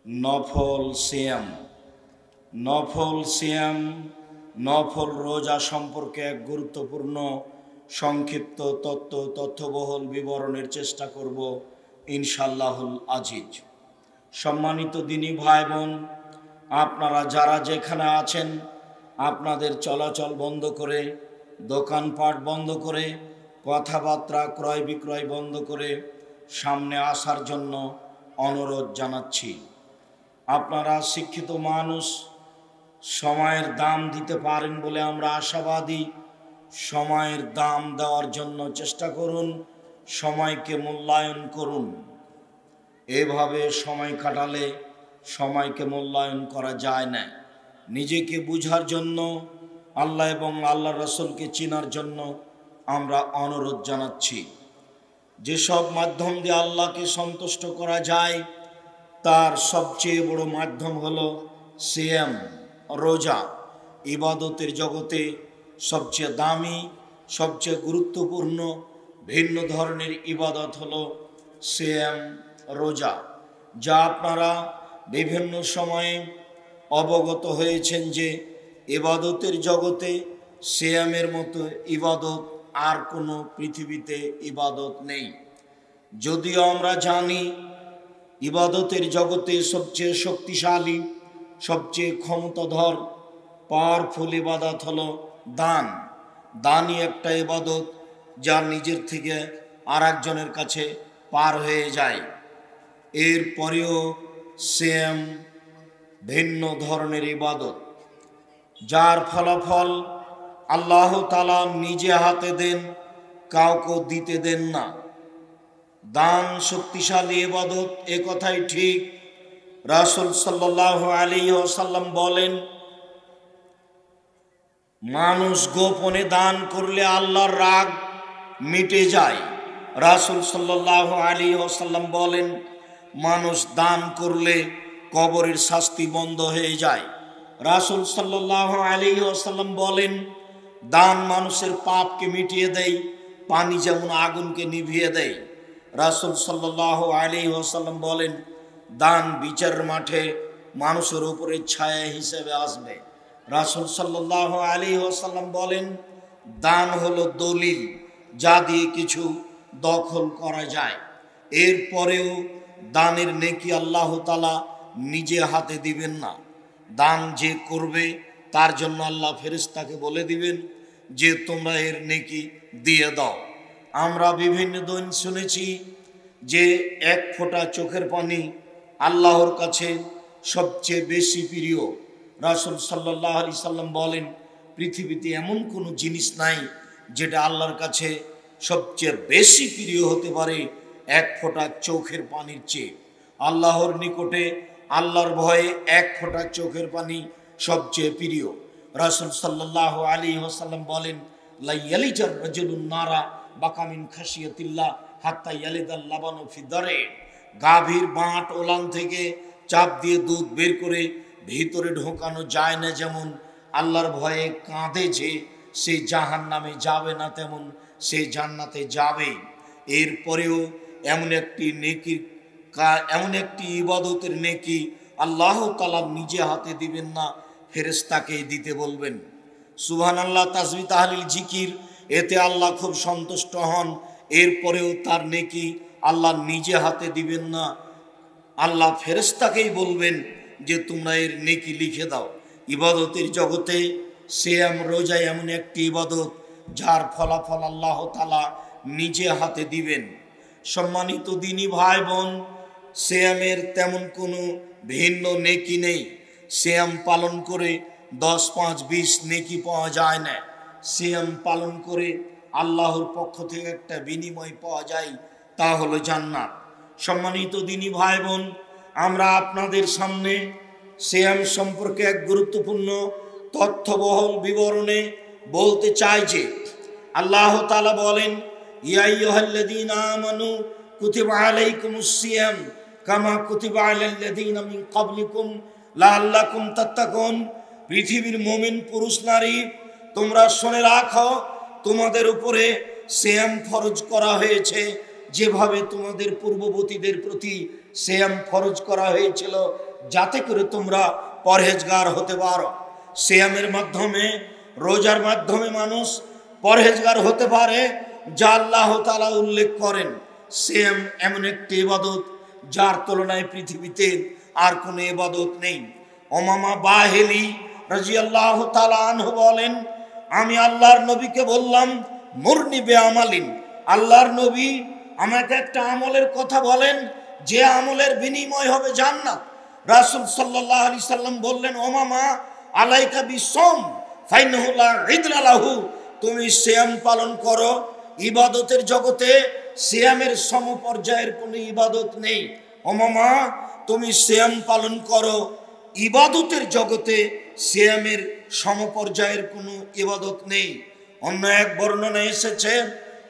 নফল সিয়াম। নফল সিয়াম, নফল রোজা সম্পর্কে এক গুরুত্বপূর্ণ সংক্ষিপ্ত তথ্যবহুল বিবরণের চেষ্টা করব ইনশাআল্লাহুল আজিজ। সম্মানিত দিনী ভাই বোন, আপনারা যারা যেখানে আছেন আপনাদের চলাচল বন্ধ করে, দোকানপাট বন্ধ করে, কথাবার্তা ক্রয় বিক্রয় বন্ধ করে সামনে আসার জন্য অনুরোধ জানাচ্ছি। আপনারা শিক্ষিত মানুষ, সময়ের দাম দিতে পারেন বলে আমরা আশাবাদী। সময়ের দাম দেওয়ার জন্য চেষ্টা করুন, সময়কে মূল্যায়ন করুন। এভাবে সময় কাটালে সময়কে মূল্যায়ন করা যায় না। নিজেকে বুঝার জন্য, আল্লাহ এবং আল্লাহ রসুলকে চেনার জন্য আমরা অনুরোধ জানাচ্ছি। যেসব মাধ্যম দিয়ে আল্লাহকে সন্তুষ্ট করা যায় তার সবচেয়ে বড় মাধ্যম হলো সিয়াম, রোজা। ইবাদতের জগতে সবচেয়ে দামি, সবচেয়ে গুরুত্বপূর্ণ ভিন্ন ধরনের ইবাদত হলো সিয়াম, রোজা, যা আপনারা বিভিন্ন সময়ে অবগত হয়েছেন যে ইবাদতের জগতে সিয়ামের মতো ইবাদত আর কোনো পৃথিবীতে ইবাদত নেই। যদিও আমরা জানি ইবাদতের জগতে সবচেয়ে শক্তিশালী, সবচেয়ে ক্ষমতাধর, পাওয়ারফুল ইবাদত হলো দান। দানই একটা ইবাদত যা নিজের থেকে আর একজনের কাছে পার হয়ে যায়। এরপরেও সিয়াম ভিন্ন ধরনের ইবাদত, যার ফলাফল আল্লাহ তাআলা নিজে হাতে দেন, কাউকে দিতে দেন না। দান শক্তিশালী ইবাদত, এ কথাই ঠিক। রাসূল সাল্লাল্লাহু আলাইহি ওয়াসাল্লাম বলেন, মানুষ গোপনে দান করলে আল্লাহর রাগ মিটে যায়। রাসূল সাল্লাল্লাহু আলাইহি ওয়াসাল্লাম বলেন, মানুষ দান করলে কবরের শাস্তি বন্ধ হয়ে যায়। রাসূল সাল্লাল্লাহু আলাইহি ওয়াসাল্লাম বলেন, দান মানুষের পাপকে মিটিয়ে দেয়, পানি যেমন আগুনকে নিভিয়ে দেয়। রাসূল সাল্লাল্লাহু আলাইহি ওয়াসাল্লাম বলেন, দান বিচারের মাঠে মানুষের উপরে ছায়া হিসেবে আসবে। রাসূল সাল্লাল্লাহু আলাইহি ওয়াসাল্লাম বলেন, দান হলো দলিল, যা দিয়ে কিছু দখল করা যায়। এরপরেও দানের নেকি আল্লাহ তাআলা নিজে হাতে দিবেন না। দান যে করবে তার জন্য আল্লাহ ফেরেশতাকে বলে দিবেন যে তোমরা এর নেকি দিয়ে দাও। আমরা বিভিন্ন দিন শুনেছি যে এক ফোঁটা চোখের পানি আল্লাহর কাছে সবচেয়ে বেশি প্রিয়। রাসূল সাল্লাল্লাহু আলাইহি সাল্লাম বলেন, পৃথিবীতে এমন কোনো জিনিস নাই যেটা আল্লাহর কাছে সবচেয়ে বেশি প্রিয় হতে পারে এক ফোঁটা চোখের পানির চেয়ে। আল্লাহর নিকটে আল্লাহর ভয়ে এক ফোঁটা চোখের পানি সবচেয়ে প্রিয়। রাসূল সাল্লাল্লাহু আলাইহি ওয়াসাল্লাম বলেন, লা ইয়ালিজার রাজুলুন নারা বাকামিন খাশিয়াতিল্লাহ হাত্তা ইয়ালিদাল লাবানু ফি দারে। গাভীর বাঁট ওলান থেকে চাপ দিয়ে দুধ বের করে ভিতরে ঢোকানো যায় না, যেমন আল্লাহর ভয়ে কাঁদে যে সে জাহান্নামে যাবে না, তেমন সে জান্নাতে যাবে। এরপরেও এমন একটি ইবাদতের নেকি আল্লাহ তাআলা নিজে হাতে দিবেন না, ফেরেশতাকে দিতে বলবেন। সুবহানাল্লাহ, তাসবিহ, তাহলিল, জিকির, এতে আল্লাহ খুব সন্তুষ্ট হন। এরপরেও তার নেকি আল্লাহ নিজে হাতে দিবেন না, আল্লাহ ফেরেশতাকেই বলবেন যে তোমরা এর নেকি লিখে দাও। ইবাদতের জগতে সিয়াম, রোজা এমন একটি ইবাদত যার ফলাফল আল্লাহ তাআলা নিজে হাতে দিবেন। সম্মানিত দিনী ভাই বোন, সিয়ামের তেমন কোনো ভিন্ন নেকি নেই। সিয়াম পালন করে 10, 5, 20 নেকি পাওয়া যায় না। সিয়াম পালন করে আল্লাহর পক্ষ থেকে একটা বিনিময় পাওয়া যায়, তা হলো জান্নাত। সম্মানিত দিনী ভাই বোন, আমরা আপনাদের সামনে সিয়াম সম্পর্কে এক গুরুত্বপূর্ণ তথ্যবহুল বিবরণে বলতে চাই যে আল্লাহ তাআলা বলেন, ইয়া আইয়ুহাল্লাযীনা আমানু কুতিবা আলাইকুমুস সিয়াম কামা কুতিবা আলাল্লাযীনা মিন ক্বাবলিকুম লাআল্লাকুম তাত্তাকুন। পৃথিবীর মুমিন পুরুষ নারী, তোমরা শুনে রাখো, তোমাদের উপরে সিয়াম ফরজ করা হয়েছে যেভাবে তোমাদের পূর্ববর্তীদের প্রতি সিয়াম ফরজ করা হয়েছিল, যাতে করে তোমরা পরহেজগার হতে পারো। সিয়ামের মাধ্যমে, রোজার মাধ্যমে মানুষ পরহেজগার হতে পারে, যা আল্লাহ তাআলা উল্লেখ করেন। সিয়াম এমন একটি ইবাদত যার তুলনায় পৃথিবীতে আর কোনো ইবাদত নেই। উমামা বাহিলি রাদিয়াল্লাহু তাআলা আনহু বলেন, আমি আল্লাহর নবীকে বললাম, মুরনি বে আমালিন, আল্লাহর নবী আমাকে একটা আমলের কথা বলেন যে আমলের বিনিময় হবে জান্নাত। রাসূল সাল্লাল্লাহু আলাইহি সাল্লাম বললেন, উমামা আলাইকা বিসম ফাইনাহু লা ইদলা লাহু, তুমি সিয়াম পালন করো। ইবাদতের জগতে সিয়ামের সমপর্যায়ের কোনো ইবাদত নেই। উমামা তুমি সিয়াম পালন করো, ইবাদতের জগতে সিয়ামের সমপর্যায়ের কোনো ইবাদত নেই। অন্য এক বর্ণনায় এসেছে,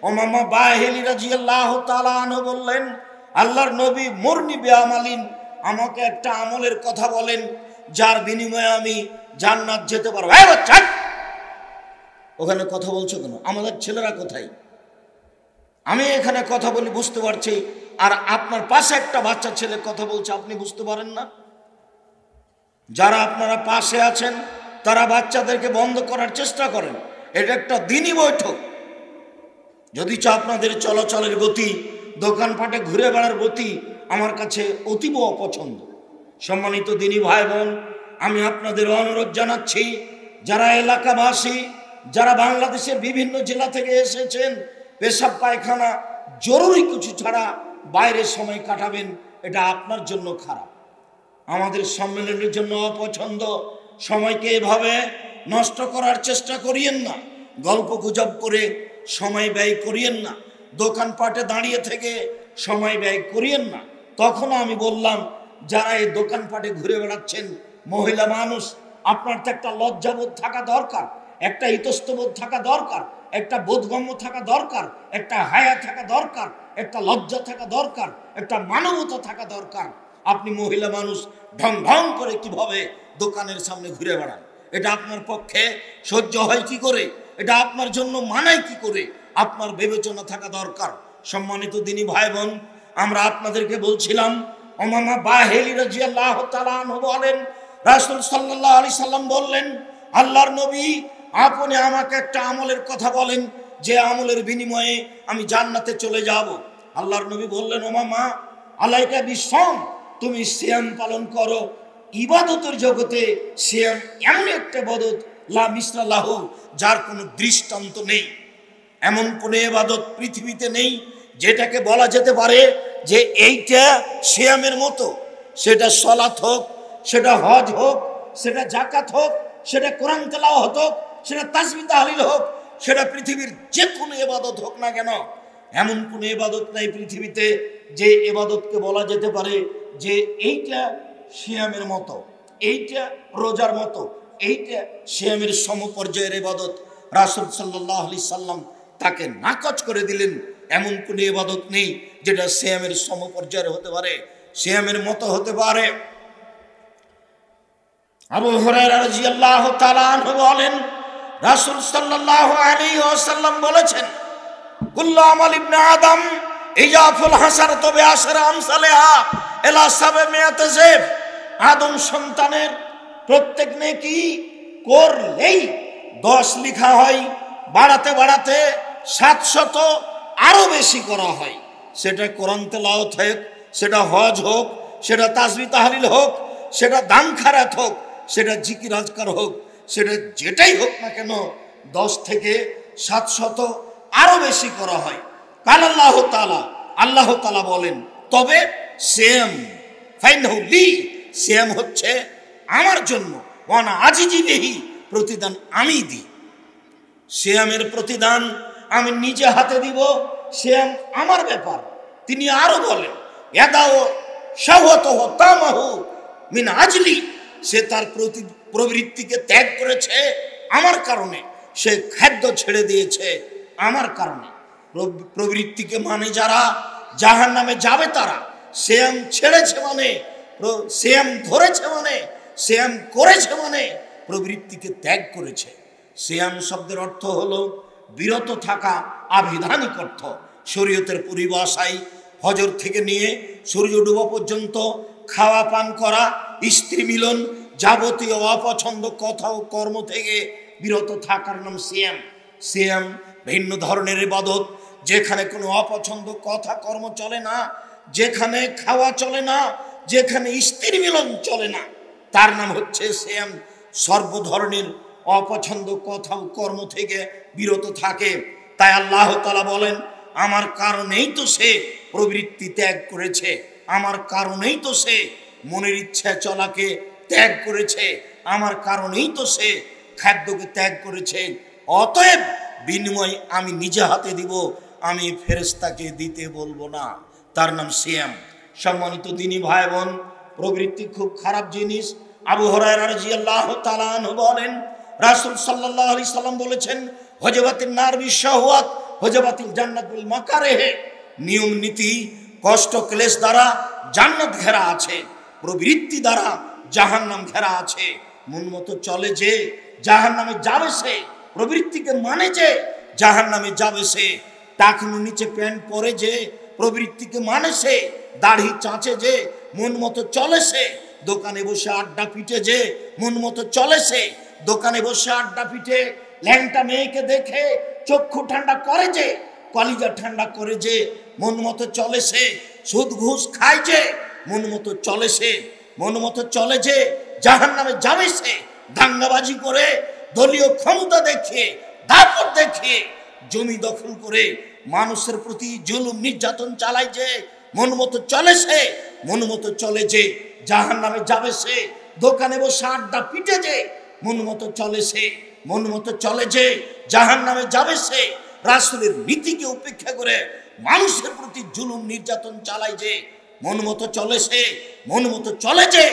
উমামা বাহিলি রাদিয়াল্লাহু তাআলা আনহু বললেন, আল্লাহর নবী মুরনি বে আমালিন, আমাকে একটা আমলের কথা বলেন যার বিনিময়ে আমি জান্নাত যেতে পারবো। এই বাচ্চা, ওখানে কথা বলছো কেন? আমাদের ছেলেরা কোথায়? আমি এখানে কথা বলি বুঝতে পারছি, আর আপনার পাশে একটা বাচ্চা ছেলে কথা বলছে, আপনি বুঝতে পারেন না? যারা আপনারা পাশে আছেন তারা বাচ্চাদেরকে বন্ধ করার চেষ্টা করেন। এটা একটা দিনই বৈঠক। যদি আপনাদের চলাচলের গতি, দোকানপাটে ঘুরে বেড়ার গতি আমার কাছে অতীব অপছন্দ। সম্মানিত দিনী ভাই বোন, আমি আপনাদের অনুরোধ জানাচ্ছি, যারা এলাকাবাসী, যারা বাংলাদেশের বিভিন্ন জেলা থেকে এসেছেন, পেশাব পায়খানা জরুরি কিছু ছাড়া বাইরে সময় কাটাবেন, এটা আপনার জন্য খারাপ, আমাদের সম্মেলনের জন্য অপছন্দ। সময়কে এভাবে নষ্ট করার চেষ্টা করিয়েন না, গল্প গুজব করে সময় ব্যয় করিয়েন না, দোকানপাটে দাঁড়িয়ে থেকে সময় ব্যয় করিয়েন না। তখন আমি বললাম, যারা এই দোকানপাটে ঘুরে বেড়াচ্ছেন, মহিলা মানুষ, আপনার তো একটা লজ্জাবোধ থাকা দরকার, একটা ইতস্তবোধ থাকা দরকার, একটা বোধগম্য থাকা দরকার, একটা হায়া থাকা দরকার, একটা লজ্জা থাকা দরকার, একটা মানবতা থাকা দরকার। আপনি মহিলা মানুষ ঢং ঢং করে কিভাবে দোকানের সামনে ঘুরে বেড়ান? এটা আপনার পক্ষে সহ্য হয় কি করে? এটা আপনার জন্য মানায় কি করে? আপনার বিবেচনা থাকা দরকার। সম্মানিত দিনী ভাই বোন, আমরা আপনাদেরকে বলছিলাম, উমামা বাহিলি রাদিয়াল্লাহু তাআলা আনহু বলেন, রাসূল সাল্লাল্লাহু আলাইহি সাল্লাম বললেন, আল্লাহর নবী আপনি আমাকে একটা আমলের কথা বলেন যে আমলের বিনিময়ে আমি জান্নাতে চলে যাব। আল্লাহর নবী বললেন, উমামা আলাইকা বিসম, তুমি সিয়াম পালন করো। ইবাদতের জগতে সিয়াম এমন একটা ইবাদত লা মিসলা লাহু, যার কোনো দৃষ্টান্ত নেই। এমন কোনো ইবাদত পৃথিবীতে নেই যেটাকে বলা যেতে পারে যে এইটা সিয়ামের মতো। সেটা সালাত হোক, সেটা হজ হোক, সেটা যাকাত হোক, সেটা কোরআন তেলাওয়াত হোক, সেটা তাসবিহ তাহলিল হোক, সেটা পৃথিবীর যে কোনো ইবাদত হোক না কেন, এমন কোনো ইবাদত নাই পৃথিবীতে যে ইবাদতকে বলা যেতে পারে যে এইটা সিয়ামের মতো, এইটা রোজার মতো, এইটা সিয়ামের সমপর্যায়ের ইবাদত। রাসূল সাল্লাল্লাহু আলাইহি সাল্লাম তাকে নাকচ করে দিলেন। এমন কোনো ইবাদত নেই যেটা সিয়ামের সমপর্যায়ের হতে পারে, সিয়ামের মতো হতে পারে। আবু হুরায়রা রাদিয়াল্লাহু তাআলা আনহু বলেন, রাসূল সাল্লাল্লাহু আলাইহি ওয়াসাল্লাম বলেছেন, কুল্লু আমাল ইবনে আদম ইজাফুল হাসানাতু বিআশরি আমসালিহা ইলা 700 জিফ, আদম সন্তানের প্রত্যেক নেকি করলেই 10 লেখা হয়, বাড়াতে বাড়াতে 700 আরো বেশি করা হয়। সেটা কোরআন তেলাওয়াত হোক, সেটা হজ হোক, সেটা তাসবিহ তাহলিল হোক, সেটা দান খারাত হোক, সেটা জিকির আজকার হোক, সেটা যেটাই হোক না কেন 10 থেকে 700 আরো বেশি করা হয়। কাল আল্লাহ তাআলা, আল্লাহ তাআলা বলেন, তবে সিয়াম ফাইনাহু লি, সিয়াম হচ্ছে আমার জন্য, ওয়ানা আজিজি বিহি, প্রতিদান আমি দিই। সিয়ামের প্রতিদান আমি নিজে হাতে দিব, সিয়াম আমার ব্যাপার। তিনি আরো বলেন, ইয়াদাও শাহওয়াতাহু তামাহু মিন আজলি, সে তার প্রবৃত্তিকে ত্যাগ করেছে আমার কারণে, সে খাদ্য ছেড়ে দিয়েছে আমার কারণে। প্রবৃত্তিকে মানে যারা জাহান্নামে যাবে তারা, সিয়াম ছেড়েছে মানে, সিয়াম ধরেছে মানে, সিয়াম করেছে মানে প্রবৃত্তিকে ত্যাগ করেছে। সিয়াম শব্দের অর্থ হলো বিরত থাকা, আবিধানিক অর্থ। শরীয়তের পরিভাষায় হজর থেকে নিয়ে সূর্য ডুবা পর্যন্ত খাওয়া পান করা, স্ত্রী মিলন, যাবতীয় অপছন্দ কথা ও কর্ম থেকে বিরত থাকার নাম সিয়াম। সিয়াম ভিন্ন ধরনের ইবাদত, যেখানে কোনো অপছন্দ কথা কর্ম চলে না, যেখানে খাওয়া চলে না, যেখানে স্ত্রী মিলন চলে না, তার নাম হচ্ছে সিয়াম। সর্ব ধরনের অপছন্দ কথা ও কর্ম থেকে বিরত থাকে। তাই আল্লাহ তাআলা বলেন, আমার কারণেই তো সে প্রবৃত্তি ত্যাগ করেছে, আমার কারণেই তো সে মনের ইচ্ছা চলাকে ত্যাগ করেছে, আমার কারণেই তো সে খাদ্যকে ত্যাগ করেছে। অতএব বিনিময় আমি নিজে হাতে দিব, আমি ফেরেশতাকে দিতে বলবো না। তার নাম সিয়াম। সম্মানিত দিনী ভাই বোন, প্রবৃত্তি খুব খারাপ জিনিস। আবু হুরায়রা রাদিয়াল্লাহু তাআলা আনহু বলেন, রাসূল সাল্লাল্লাহু আলাইহি সাল্লাম বলেছেন, হজবাতিন নার বিশাহওয়াত হজবাতিল জান্নাত বিল মাকারিহ। নিয়ম নীতি কষ্ট ক্লেশ দ্বারা জান্নাত ঘেরা আছে, প্রবৃত্তি দ্বারা জাহান্নাম ঘেরা আছে। মন মতো চলে যে জাহান্নামে যাবে সে, প্রবৃত্তিকে মানে যে জাহান্নামে যাবে সে। টাকনু নিচে প্যান্ট পরে যে প্রবৃত্তিকে মানে সে, দাড়ি চাঁচে যে মন মতো চলে সে, দোকানে বসে আড্ডা পিটে যে মন মতো চলে সে, দোকানে বসে আড্ডা পিটে ল্যাংটা মেয়েকে দেখে চক্ষু ঠান্ডা করে যে, কলিজা ঠান্ডা করে যে মন মতো চলে সে, সুদ ঘুষ খায় যে মন মতো চলে সে, মন মতো চলে যে জাহান্নামে যাবে সে। দাঙ্গাবাজি করে, দলীয় ক্ষমতা দেখিয়ে, দাপট দেখিয়ে, জমি দখল করে মানুষের প্রতি জুলুম নির্যাতন চালায় যে মন মতো চলে সে, মন মতো চলে যে জাহান্নামে যাবে সে। দোকানে বসে আড্ডা পিটে যে মন মতো চলে সে, মন মতো চলে যে জাহান্নামে যাবে সে। রাসূলের নীতিকে উপেক্ষা করে মানুষের প্রতি জুলুম নির্যাতন চালায় যে মন মতো চলে সে, মন মতো চলে যে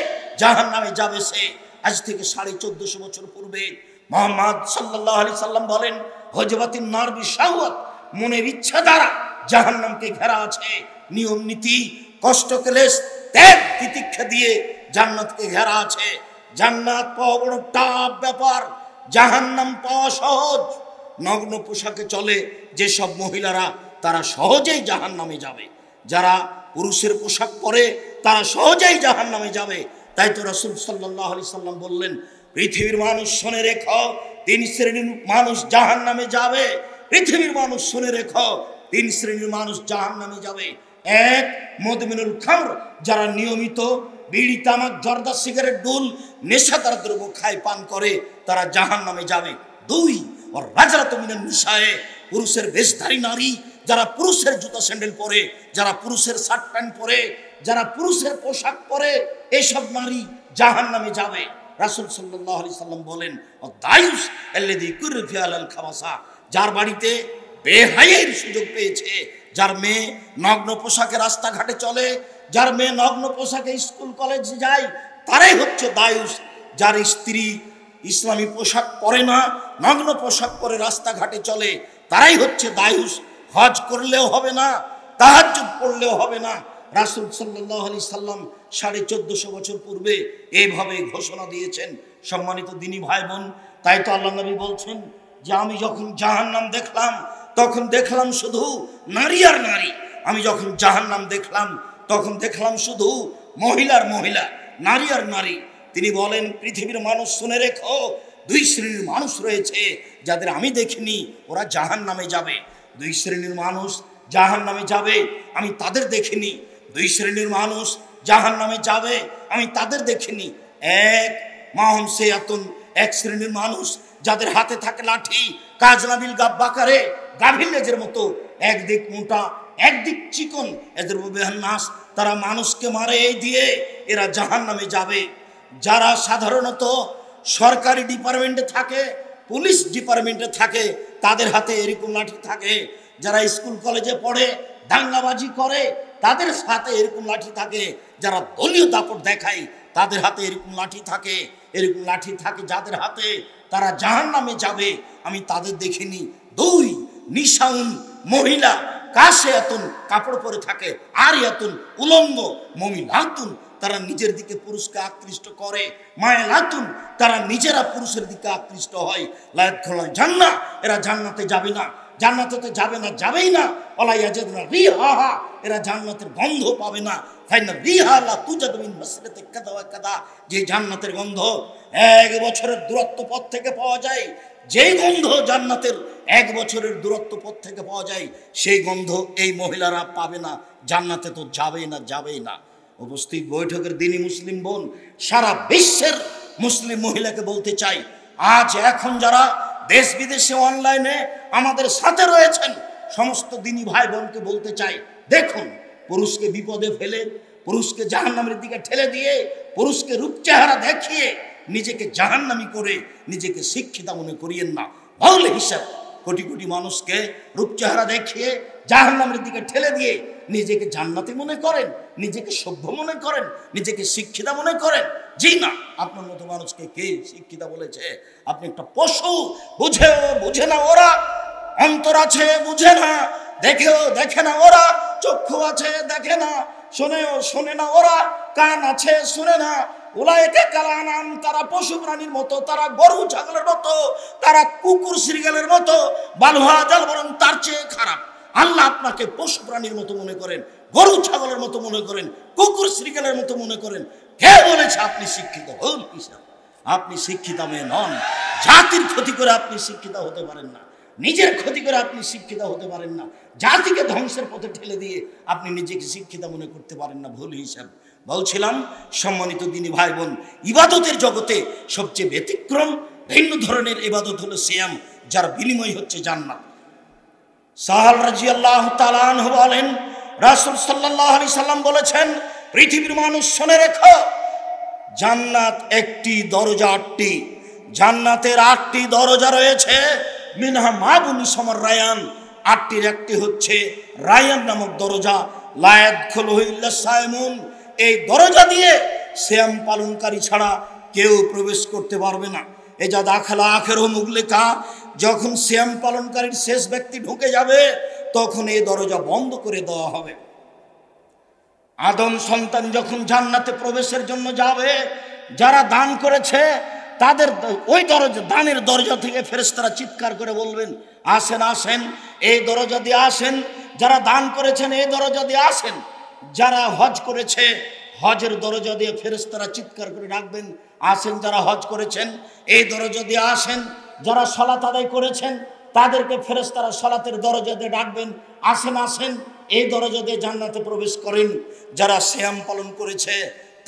জাহান্নামে যাবে সে। আজ থেকে 1450 বছর পূর্বে মুহাম্মদ সাল্লাল্লাহু আলাইহি সাল্লাম বলেন, হজবাতিন নার বিশাহওয়াত, মনের ইচ্ছা দ্বারা জাহান্নামকে ঘেরা আছে। নিয়ম নীতি কষ্ট ক্লেশ ত্যাগ তিতিক্ষা দিয়ে জান্নাতকে ঘেরা আছে। জান্নাত পাওয়া বড় টাফ ব্যাপার, জাহান্নাম পাওয়া সহজ। নগ্ন পোশাকে চলে যেসব মহিলারা, তারা সহজেই জাহান্নামে যাবে। যারা পুরুষের পোশাক পরে তারা সহজেই জাহান্নামে যাবে। তাই তো রাসূল সাল্লাল্লাহু আলাইহি সাল্লাম বললেন, পৃথিবীর মানুষ শুনে রেখো, 3 শ্রেণীর মানুষ জাহান্নামে যাবে। পৃথিবীর মানুষ শুনে রেখো, 3 শ্রেণীর মানুষ জাহান্নামে যাবে। 1, মুদমিনুল খামর, যারা নিয়মিত বিড়ি তামাক জর্দা সিগারেট ডুল নেশাদার দ্রব্য খায় পান করে, তারা জাহান্নামে যাবে। 2, ওর রাজরাতু মিনান নিসায়ে, পুরুষের বেশধারী নারী, যারা পুরুষের জুতা স্যান্ডেল পরে, যারা পুরুষের শার্ট প্যান্ট পরে, যারা পুরুষের পোশাক পরে, এইসব নারী জাহান্নামে যাবে। রাসূল সাল্লাল্লাহু আলাইহি সাল্লাম বলেন, দায়ুস আল্লাযী কুরফি আলাল খাবাসা, যার বাড়িতে বেহায়ার সুযোগ পেয়েছে, যার মেয়ে নগ্ন পোশাকে রাস্তাঘাটে চলে, যার মেয়ে নগ্ন পোশাকে স্কুল কলেজে যায়, তারাই হচ্ছে দায়ুস। যার স্ত্রী ইসলামী পোশাক পরে না, নগ্ন পোশাক পরে রাস্তাঘাটে চলে, তারাই হচ্ছে দায়ুস। হজ করলেও হবে না, তাহাজ্জুদ পড়লেও হবে না। রাসূল সাল্লাল্লাহু আলাইহি সাল্লাম 1450 বছর পূর্বে এইভাবে ঘোষণা দিয়েছেন। সম্মানিত দিনী ভাই বোন, তাই তো আল্লাহ নবী বলছেন যে আমি যখন জাহান্নাম দেখলাম, তখন দেখলাম শুধু নারী আর নারী। আমি যখন জাহান্নাম দেখলাম, তখন দেখলাম শুধু মহিলার মহিলা, নারী আর নারী। তিনি বলেন, পৃথিবীর মানুষ শুনে রেখো, 2 শ্রেণীর মানুষ রয়েছে যাদের আমি দেখিনি, ওরা জাহান্নামে যাবে। 2 শ্রেণীর মানুষ জাহান্নামে যাবে, আমি তাদের দেখিনি। 2 শ্রেণীর মানুষ জাহান্নামে যাবে, আমি তাদের দেখিনি। 1, মাহুম সেয়াতুন, 1 শ্রেণীর মানুষ যাদের হাতে থাকে লাঠি, কাজলাবিল গাব্বাকারে, গাভীর লেজের মতো, একদিক মোটা একদিক চিকন, এদের নাস, তারা মানুষকে মারে এই দিয়ে, এরা জাহান্নামে যাবে। যারা সাধারণত সরকারি ডিপার্টমেন্টে থাকে, পুলিশ ডিপার্টমেন্টে থাকে, তাদের হাতে এরকম লাঠি থাকে। যারা স্কুল কলেজে পড়ে, দাঙ্গাবাজি করে, তাদের হাতে এরকম লাঠি থাকে। যারা দলীয় দাপট দেখায়, তাদের হাতে এরকম লাঠি থাকে। এরকম লাঠি থাকে যাদের হাতে, তারা জাহান্নামে যাবে, আমি তাদের দেখিনি। 2, নিশাউন, মহিলা, কাশিয়াতুন, কাপড় পরে থাকে, আরিয়াতুন, উলঙ্গ, মুমিনাতুন, তারা নিজের দিকে পুরুষকে আকৃষ্ট করে, মায়ালাতুন, তারা নিজেরা পুরুষের দিকে আকৃষ্ট হয়, লা ইয়াদখুলুল জান্নাহ, এরা জান্নাতে যাবে না। জান্নাতে তো যাবে না, যাবেই না। ওয়ালা ইয়াজিদুনা রিহাহা, এরা জান্নাতের গন্ধ পাবে না। ফাইনা রিহা লা তুজাদু মিন মাসরিতি কাদা ওয়া কাদা, যে জান্নাতের গন্ধ 1 বছরের দূরত্ব পথ থেকে পাওয়া যায়, যেই গন্ধ জান্নাতের 1 বছরের দূরত্ব পথ থেকে পাওয়া যায়, সেই গন্ধ এই মহিলারা পাবে না, জান্নাতে তো যাবেই না, যাবেই না। উপস্থিত বৈঠকের দিনই মুসলিম বোন, সারা বিশ্বের মুসলিম মহিলাকে বলতে চাই, আজ এখন যারা দেশ বিদেশে অনলাইনে আমাদের সাথে রয়েছেন, সমস্ত দিনী ভাই বোনকে বলতে চাই, দেখুন, পুরুষকে বিপদে ফেলে, পুরুষকে জাহান্নামের দিকে ঠেলে দিয়ে, পুরুষকে রূপ চেহারা দেখিয়ে নিজেকে জাহান্নামী করে নিজেকে শিক্ষিতা মনে করিয়েন না। মৌল হিসাব কোটি কোটি মানুষকে রূপ চেহারা দেখিয়ে জাহান্নামের দিকে ঠেলে দিয়ে নিজেকে জান্নাতি মনে করেন, নিজেকে সভ্য মনে করেন, নিজেকে শিক্ষিতা মনে করেন। জি না, আপনার মতো মানুষকে কে শিক্ষিতা বলেছে? আপনি একটা পশু, বুঝে না ওরা, অন্তর আছে বুঝে না, দেখেও দেখে না ওরা, চক্ষু আছে দেখে না, শোনে না ওরা, কান আছে শুনে না। উলায়েকা কাল আনআম, তারা পশু প্রাণীর মতো, তারা গরু ছাগলের মতো, তারা কুকুর শৃগালের মতো, বালহা জাল, বরং তার চেয়ে খারাপ। আল্লাহ আপনাকে পশু প্রাণীর মতো মনে করেন, গরু ছাগলের মতো মনে করেন, কুকুর শৃগালের মতো মনে করেন। কে বলেছে আপনি শিক্ষিত? ভুল হিসাব। আপনি শিক্ষিত মেয়ে নন। জাতির ক্ষতি করে আপনি শিক্ষিত হতে পারেন না, নিজের ক্ষতি করে আপনি শিক্ষিত হতে পারেন না, জাতিকে ধ্বংসের পথে ঠেলে দিয়ে আপনি নিজেকে শিক্ষিত মনে করতে পারেন না। ভুল হিসাব। বলছিলাম, সম্মানিত দিনী ভাই বোন, ইবাদতের জগতে সবচেয়ে ব্যতিক্রম ভিন্ন ধরনের ইবাদত হলো সিয়াম, যার বিনিময় হচ্ছে জান্নাত। সাহাল রাদিয়াল্লাহু তাআলা আনহু বলেন, রাসূল সাল্লাল্লাহু আলাইহি সাল্লাম বলেছেন, পৃথিবীর মানুষ শুনে রেখো, জান্নাত একটি দরজা 8টি, জান্নাতের 8টি দরজা রয়েছে। মিনহা মাবুনি সমর রায়ান, 8টির একটি হচ্ছে রায়ান নামক দরজা। লা ইয়াদখুলুহু ইল্লা সাইমুন, এই দরজা দিয়ে সিয়াম পালনকারী ছাড়া কেউ প্রবেশ করতে পারবে না। এ যা দাখালা আখিরু মুগলিকা, যখন সিয়াম পালনকারীর শেষ ব্যক্তি ঢুকে যাবে, তখন এই দরজা বন্ধ করে দেওয়া হবে। আদম সন্তান যখন জান্নাতে প্রবেশের জন্য যাবে, যারা দান করেছে তাদের ওই দরজা, দানের দরজা থেকে ফেরেশতারা চিৎকার করে বলবেন, আসেন আসেন, এই দরজা দিয়ে আসেন। যারা দান করেছেন এই দরজা দিয়ে আসেন। যারা হজ করেছে, হজের দরজা দিয়ে ফেরেশতারা চিৎকার করে ডাকবেন, আসেন যারা হজ করেছেন এই দরজা দিয়ে আসেন। যারা সালাত আদায় করেছেন তাদেরকে ফেরেশতারা সালাতের দরজা দিয়ে ডাকবেন, আসেন আসেন, এই দরজা দিয়ে জান্নাতে প্রবেশ করেন। যারা সিয়াম পালন করেছে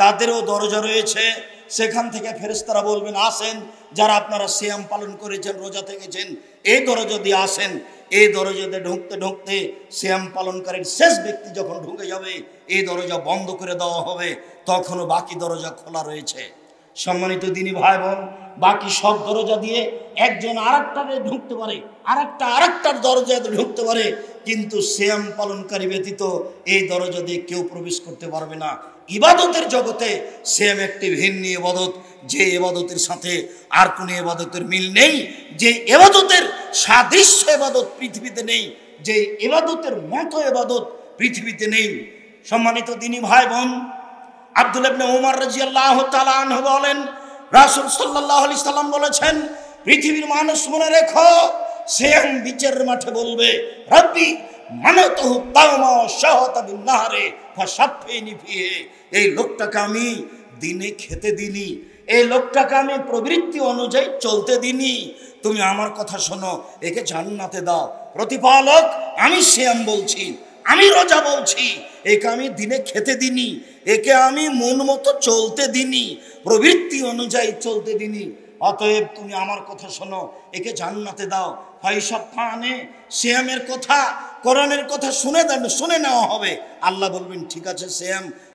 তাদেরও দরজা রয়েছে, সেখান থেকে ফেরেশতারা বলবেন, আসেন যারা আপনারা সিয়াম পালন করেছেন, রোজা থেকেছেন, এই দরজা দিয়ে আসেন। এই দরজা দিয়ে ঢুকতে ঢুকতে সিয়াম পালনকারীর শেষ ব্যক্তি যখন ঢুকে যাবে, এই দরজা বন্ধ করে দেওয়া হবে, তখনও বাকি দরজা খোলা রয়েছে। সম্মানিত দিনী ভাই বোন, বাকি সব দরজা দিয়ে একজন আরেকটাতে ঢুকতে পারে, আরেকটার দরজাতে ঢুকতে পারে, কিন্তু সিয়াম পালনকারী ব্যতীত এই দরজা দিয়ে কেউ প্রবেশ করতে পারবে না। ইবাদতের জগতে সিয়াম একটি ভিন্ন ইবাদত, যে ইবাদতের সাথে আর কোনো ইবাদতের মিল নেই, যে ইবাদতের সাদৃশ্য ইবাদত পৃথিবীতে নেই, যে ইবাদতের মতো ইবাদত পৃথিবীতে নেই। সম্মানিত দিনী ভাই বোন, আব্দুল্লাহ ইবনে উমর রাদিয়াল্লাহু তাআলা আনহু বলেন, রাসূল সাল্লাল্লাহু আলাইহি সাল্লাম বলেছেন, পৃথিবীর মানুষ মনে রেখো, সিয়াম বিচারের মাঠে বলবে, রব্বি মানাতুহু তাওমা শাহাতা বিন নাহারে ফাশাফিনি ফিহি, এই লোকটাকে আমি দিনে খেতে দিনি, এই লোকটাকে আমি প্রবৃত্তি অনুযায়ী চলতে দিনি, তুমি আমার কথা শোনো, একে জান্নাতে দাও। প্রতিপালক, আমি সিয়াম বলছি, আমি রোজা বলছি, একে আমি দিনে খেতে দিনি, একে আমি মন মতো চলতে দিনি, প্রবৃত্তি অনুযায়ী চলতে দিনি, অতএব তুমি আমার কথা শোনো, একে জান্নাতে দাও। ফাইসব ফানে, সিয়ামের কথা, কোরআনের কথা শুনে নেওয়া হবে। আল্লাহ বলবেন, ঠিক আছে সিয়াম,